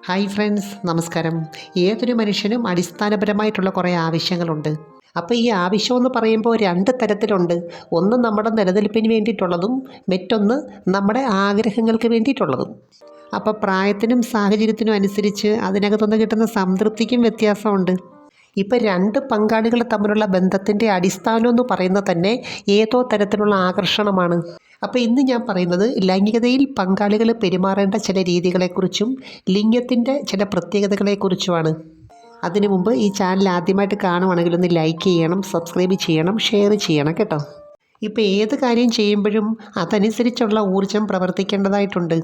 Hi friends, നമസ്കാരം. ഏതൊരു മനുഷ്യനും അടിസ്ഥാനപരമായിട്ടുള്ള കുറേ ആവശ്യങ്ങളുണ്ട്. അപ്പോൾ ഈ ആവശ്യമെന്ന് പറയുമ്പോൾ രണ്ട് തരത്തിലുണ്ട്. ഒന്ന് നമ്മുടെ നിലനിൽപ്പിന് വേണ്ടിയിട്ടുള്ളതും മറ്റൊന്ന് നമ്മുടെ ആഗ്രഹങ്ങൾക്ക് വേണ്ടിയിട്ടുള്ളതും. അപ്പോൾ പ്രായത്തിനും സാഹചര്യത്തിനും അനുസരിച്ച് അതിനകത്തുനിന്ന് കിട്ടുന്ന സംതൃപ്തിക്കും വ്യത്യാസമുണ്ട്. ഇപ്പം രണ്ട് പങ്കാളികൾ തമ്മിലുള്ള ബന്ധത്തിൻ്റെ അടിസ്ഥാനം എന്ന് പറയുന്നത് തന്നെ ഏതോ തരത്തിലുള്ള ആകർഷണമാണ്. അപ്പോൾ ഇന്ന് ഞാൻ പറയുന്നത് ലൈംഗികതയിൽ പങ്കാളികൾ പെരുമാറേണ്ട ചില രീതികളെക്കുറിച്ചും ലിംഗത്തിൻ്റെ ചില പ്രത്യേകതകളെക്കുറിച്ചുമാണ്. അതിനു മുമ്പ് ഈ ചാനൽ ആദ്യമായിട്ട് കാണുവാണെങ്കിൽ ഒന്ന് ലൈക്ക് ചെയ്യണം, സബ്സ്ക്രൈബ് ചെയ്യണം, ഷെയർ ചെയ്യണം കേട്ടോ. ഇപ്പോൾ ഏത് കാര്യം ചെയ്യുമ്പോഴും അതനുസരിച്ചുള്ള ഊർജം പ്രവർത്തിക്കേണ്ടതായിട്ടുണ്ട്.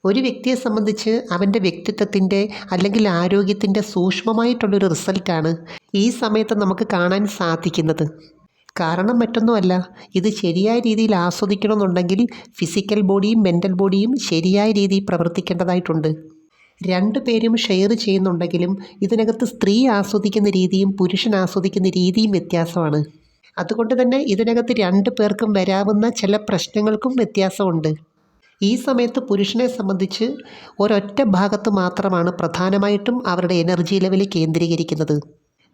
ഒരു വ്യക്തിയെ സംബന്ധിച്ച് അവൻ്റെ വ്യക്തിത്വത്തിൻ്റെ അല്ലെങ്കിൽ ആരോഗ്യത്തിൻ്റെ സൂക്ഷ്മമായിട്ടുള്ളൊരു റിസൾട്ടാണ് ഈ സമയത്ത് നമുക്ക് കാണാൻ സാധിക്കുന്നത്. കാരണം മറ്റൊന്നുമല്ല, ഇത് ശരിയായ രീതിയിൽ ആസ്വദിക്കണമെന്നുണ്ടെങ്കിൽ ഫിസിക്കൽ ബോഡിയും മെൻ്റൽ ബോഡിയും ശരിയായ രീതിയിൽ പ്രവർത്തിക്കേണ്ടതായിട്ടുണ്ട്. രണ്ടു പേരും ഷെയർ ചെയ്യുന്നുണ്ടെങ്കിലും ഇതിനകത്ത് സ്ത്രീ ആസ്വദിക്കുന്ന രീതിയും പുരുഷൻ ആസ്വദിക്കുന്ന രീതിയും വ്യത്യാസമാണ്. അതുകൊണ്ട് തന്നെ ഇതിനകത്ത് രണ്ടു പേർക്കും വരാവുന്ന ചില പ്രശ്നങ്ങൾക്കും വ്യത്യാസമുണ്ട്. ഈ സമയത്ത് പുരുഷനെ സംബന്ധിച്ച് ഒരൊറ്റ ഭാഗത്ത് മാത്രമാണ് പ്രധാനമായിട്ടും അവരുടെ എനർജി ലെവൽ കേന്ദ്രീകരിക്കുന്നത്.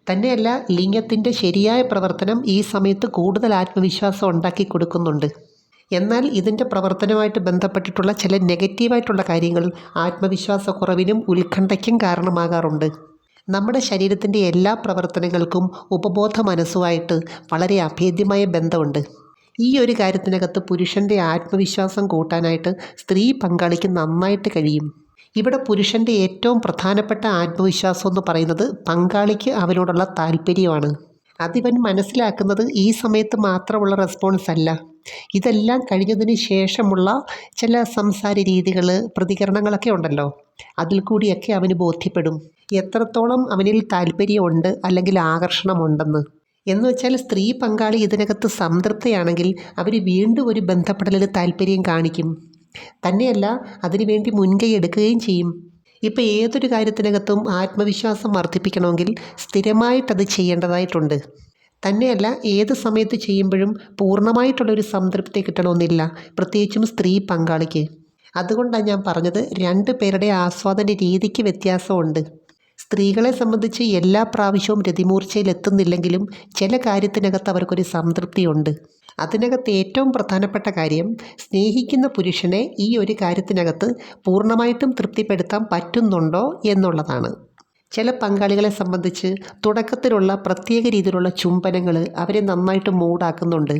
തന്നെയല്ല, ലിംഗത്തിൻ്റെ ശരിയായ പ്രവർത്തനം ഈ സമയത്ത് കൂടുതൽ ആത്മവിശ്വാസം ഉണ്ടാക്കി കൊടുക്കുന്നുണ്ട്. എന്നാൽ ഇതിൻ്റെ പ്രവർത്തനവുമായിട്ട് ബന്ധപ്പെട്ടിട്ടുള്ള ചില നെഗറ്റീവായിട്ടുള്ള കാര്യങ്ങൾ ആത്മവിശ്വാസക്കുറവിനും ഉത്കണ്ഠയ്ക്കും കാരണമാകാറുണ്ട്. നമ്മുടെ ശരീരത്തിൻ്റെ എല്ലാ പ്രവർത്തനങ്ങൾക്കും ഉപബോധ മനസ്സുമായിട്ട് വളരെ അഭേദ്യമായ ബന്ധമുണ്ട്. ഈ ഒരു കാര്യത്തിനകത്ത് പുരുഷൻ്റെ ആത്മവിശ്വാസം കൂട്ടാനായിട്ട് സ്ത്രീ പങ്കാളിക്ക് നന്നായിട്ട് കഴിയും. ഇവിടെ പുരുഷൻ്റെ ഏറ്റവും പ്രധാനപ്പെട്ട ആത്മവിശ്വാസം എന്ന് പറയുന്നത് പങ്കാളിക്ക് അവനോടുള്ള താല്പര്യമാണ്. അതിവൻ മനസ്സിലാക്കുന്നത് ഈ സമയത്ത് മാത്രമുള്ള റെസ്പോൺസ് അല്ല, ഇതെല്ലാം കഴിഞ്ഞതിന് ശേഷമുള്ള ചില സംസാര രീതികൾ, പ്രതികരണങ്ങളൊക്കെ ഉണ്ടല്ലോ, അതിൽ കൂടിയൊക്കെ അവന് ബോധ്യപ്പെടും എത്രത്തോളം അവനിൽ താല്പര്യമുണ്ട് അല്ലെങ്കിൽ ആകർഷണമുണ്ടെന്ന്. എന്ന് വെച്ചാൽ സ്ത്രീ പങ്കാളി ഇതിനകത്ത് സംതൃപ്തയാണെങ്കിൽ അവർ വീണ്ടും ഒരു ബന്ധപ്പെടലിൽ താല്പര്യം കാണിക്കും. തന്നെയല്ല, അതിനുവേണ്ടി മുൻകൈ എടുക്കുകയും ചെയ്യും. ഇപ്പോൾ ഏതൊരു കാര്യത്തിനകത്തും ആത്മവിശ്വാസം വർദ്ധിപ്പിക്കണമെങ്കിൽ സ്ഥിരമായിട്ടത് ചെയ്യേണ്ടതായിട്ടുണ്ട്. തന്നെയല്ല, ഏത് സമയത്ത് ചെയ്യുമ്പോഴും പൂർണ്ണമായിട്ടുള്ളൊരു സംതൃപ്തി കിട്ടണമെന്നില്ല, പ്രത്യേകിച്ചും സ്ത്രീ പങ്കാളിക്ക്. അതുകൊണ്ടാണ് ഞാൻ പറഞ്ഞത് രണ്ടു പേരുടെ ആസ്വാദന രീതിക്ക് വ്യത്യാസമുണ്ട്. സ്ത്രീകളെ സംബന്ധിച്ച് എല്ലാ പ്രാവശ്യവും രതിമൂർച്ചയിലെത്തുന്നില്ലെങ്കിലും ചില കാര്യത്തിനകത്ത് അവർക്കൊരു സംതൃപ്തിയുണ്ട്. അതിനകത്ത് ഏറ്റവും പ്രധാനപ്പെട്ട കാര്യം സ്നേഹിക്കുന്ന പുരുഷനെ ഈ ഒരു കാര്യത്തിനകത്ത് പൂർണ്ണമായിട്ടും തൃപ്തിപ്പെടുത്താൻ പറ്റുന്നുണ്ടോ എന്നുള്ളതാണ്. ചില പങ്കാളികളെ സംബന്ധിച്ച് തുടക്കത്തിലുള്ള പ്രത്യേക രീതിയിലുള്ള ചുംബനങ്ങൾ അവരെ നന്നായിട്ട് മൂടാക്കുന്നുണ്ട്.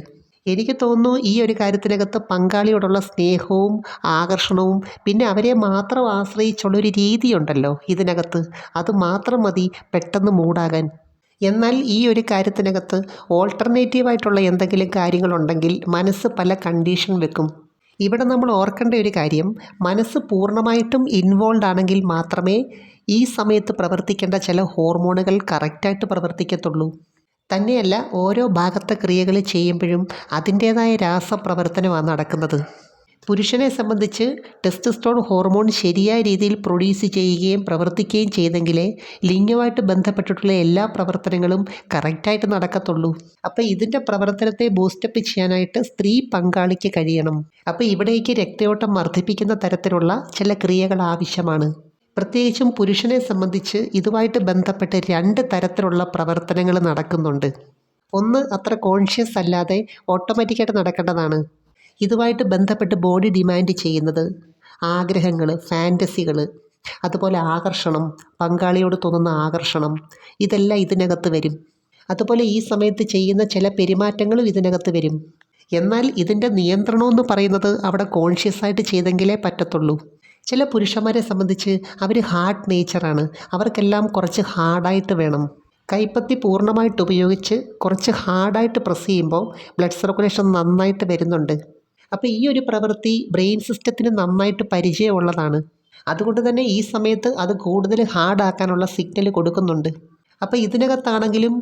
എനിക്ക് തോന്നുന്നു ഈ ഒരു കാര്യത്തിനകത്ത് പങ്കാളിയോടുള്ള സ്നേഹവും ആകർഷണവും പിന്നെ അവരെ മാത്രം ആശ്രയിച്ചുള്ളൊരു രീതിയുണ്ടല്ലോ ഇതിനകത്ത്, അത് മാത്രം മതി പെട്ടെന്ന് മൂടാകാൻ. എന്നാൽ ഈ ഒരു കാര്യത്തിനകത്ത് ഓൾട്ടർനേറ്റീവായിട്ടുള്ള എന്തെങ്കിലും കാര്യങ്ങളുണ്ടെങ്കിൽ മനസ്സ് പല കണ്ടീഷൻ വെക്കും. ഇവിടെ നമ്മൾ ഓർക്കേണ്ട ഒരു കാര്യം, മനസ്സ് പൂർണ്ണമായിട്ടും ഇൻവോൾവ് ആണെങ്കിൽ മാത്രമേ ഈ സമയത്ത് പ്രവർത്തിക്കേണ്ട ചില ഹോർമോണുകൾ കറക്റ്റായിട്ട് പ്രവർത്തിക്കത്തുള്ളൂ. തന്നെയല്ല, ഓരോ ഭാഗത്തെ ക്രിയകൾ ചെയ്യുമ്പോഴും അതിൻ്റേതായ രാസപ്രവർത്തനമാണ് നടക്കുന്നത്. പുരുഷനെ സംബന്ധിച്ച് ടെസ്റ്റോസ്റ്ററോൺ ഹോർമോൺ ശരിയായ രീതിയിൽ പ്രൊഡ്യൂസ് ചെയ്യുകയും പ്രവർത്തിക്കുകയും ചെയ്തെങ്കിലേ ലിംഗമായിട്ട് ബന്ധപ്പെട്ടിട്ടുള്ള എല്ലാ പ്രവർത്തനങ്ങളും കറക്റ്റായിട്ട് നടക്കത്തുള്ളൂ. അപ്പോൾ ഇതിൻ്റെ പ്രവർത്തനത്തെ ബൂസ്റ്റപ്പ് ചെയ്യാനായിട്ട് സ്ത്രീ പങ്കാളിക്ക് കഴിയണം. അപ്പോൾ ഇവിടേക്ക് രക്തയോട്ടം വർദ്ധിപ്പിക്കുന്ന തരത്തിലുള്ള ചില ക്രിയകൾ ആവശ്യമാണ്. പ്രത്യേകിച്ചും പുരുഷനെ സംബന്ധിച്ച് ഇതുമായിട്ട് ബന്ധപ്പെട്ട് രണ്ട് തരത്തിലുള്ള പ്രവർത്തനങ്ങൾ നടക്കുന്നുണ്ട്. ഒന്ന് അത്ര കോൺഷ്യസ് അല്ലാതെ ഓട്ടോമാറ്റിക്കായിട്ട് നടക്കേണ്ടതാണ്. ഇതുമായിട്ട് ബന്ധപ്പെട്ട് ബോഡി ഡിമാൻഡ് ചെയ്യുന്നത് ആഗ്രഹങ്ങൾ, ഫാൻറ്റസികൾ, അതുപോലെ ആകർഷണം, പങ്കാളിയോട് തോന്നുന്ന ആകർഷണം, ഇതെല്ലാം ഇതിനകത്ത് വരും. അതുപോലെ ഈ സമയത്ത് ചെയ്യുന്ന ചില പെരുമാറ്റങ്ങളും ഇതിനകത്ത് വരും. എന്നാൽ ഇതിൻ്റെ നിയന്ത്രണമെന്ന് പറയുന്നത് അവിടെ കോൺഷ്യസ് ആയിട്ട് ചെയ്തെങ്കിലേ പറ്റത്തുള്ളൂ. ചില പുരുഷന്മാരെ സംബന്ധിച്ച് അവർ ഹാർഡ് നേച്ചറാണ്, അവർക്കെല്ലാം കുറച്ച് ഹാർഡായിട്ട് വേണം. കൈപ്പത്തി പൂർണ്ണമായിട്ട് ഉപയോഗിച്ച് കുറച്ച് ഹാർഡായിട്ട് പ്രസ് ചെയ്യുമ്പോൾ ബ്ലഡ് സർക്കുലേഷൻ നന്നായിട്ട് വരുന്നുണ്ട്. അപ്പോൾ ഈ ഒരു പ്രവൃത്തി ബ്രെയിൻ സിസ്റ്റത്തിന് നന്നായിട്ട് പരിചയമുള്ളതാണ്. അതുകൊണ്ട് തന്നെ ഈ സമയത്ത് അത് കൂടുതൽ ഹാർഡാക്കാനുള്ള സിഗ്നൽ കൊടുക്കുന്നുണ്ട്. അപ്പോൾ ഇതിനകത്താണെങ്കിലും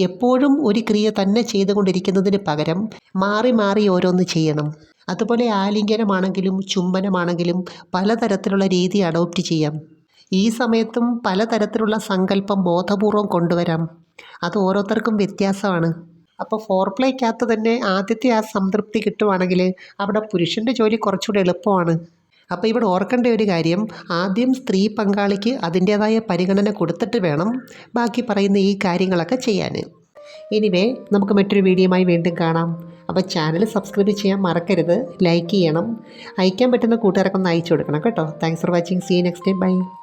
എപ്പോഴും ഒരു ക്രിയ തന്നെ ചെയ്തുകൊണ്ടിരിക്കുന്നതിന് പകരം മാറി മാറി ഓരോന്ന് ചെയ്യണം. അതുപോലെ ആലിംഗനമാണെങ്കിലും ചുംബനമാണെങ്കിലും പലതരത്തിലുള്ള രീതി അഡോപ്റ്റ് ചെയ്യാം. ഈ സമയത്തും പലതരത്തിലുള്ള സങ്കല്പം ബോധപൂർവം കൊണ്ടുവരാം. അത് ഓരോരുത്തർക്കും വ്യത്യാസമാണ്. അപ്പോൾ ഫോർപ്ലേക്കകത്ത് തന്നെ ആദ്യത്തെ ആ സംതൃപ്തി കിട്ടുവാണെങ്കിൽ അവിടെ പുരുഷൻ്റെ ജോലി കുറച്ചുകൂടെ എളുപ്പമാണ്. അപ്പോൾ ഇവിടെ ഓർക്കേണ്ട ഒരു കാര്യം, ആദ്യം സ്ത്രീ പങ്കാളിക്ക് അതിൻ്റേതായ പരിഗണന കൊടുത്തിട്ട് വേണം ബാക്കി പറയുന്ന ഈ കാര്യങ്ങളൊക്കെ ചെയ്യാൻ. എനിവേ, നമുക്ക് മറ്റൊരു വീഡിയോയുമായി വീണ്ടും കാണാം. അപ്പോൾ ചാനൽ സബ്സ്ക്രൈബ് ചെയ്യാൻ മറക്കരുത്, ലൈക്ക് ചെയ്യണം, അയക്കാൻ പറ്റുന്ന കൂട്ടുകാർക്കൊന്ന് അയച്ചു കൊടുക്കണം കേട്ടോ. Thanks for watching. See you next time. By.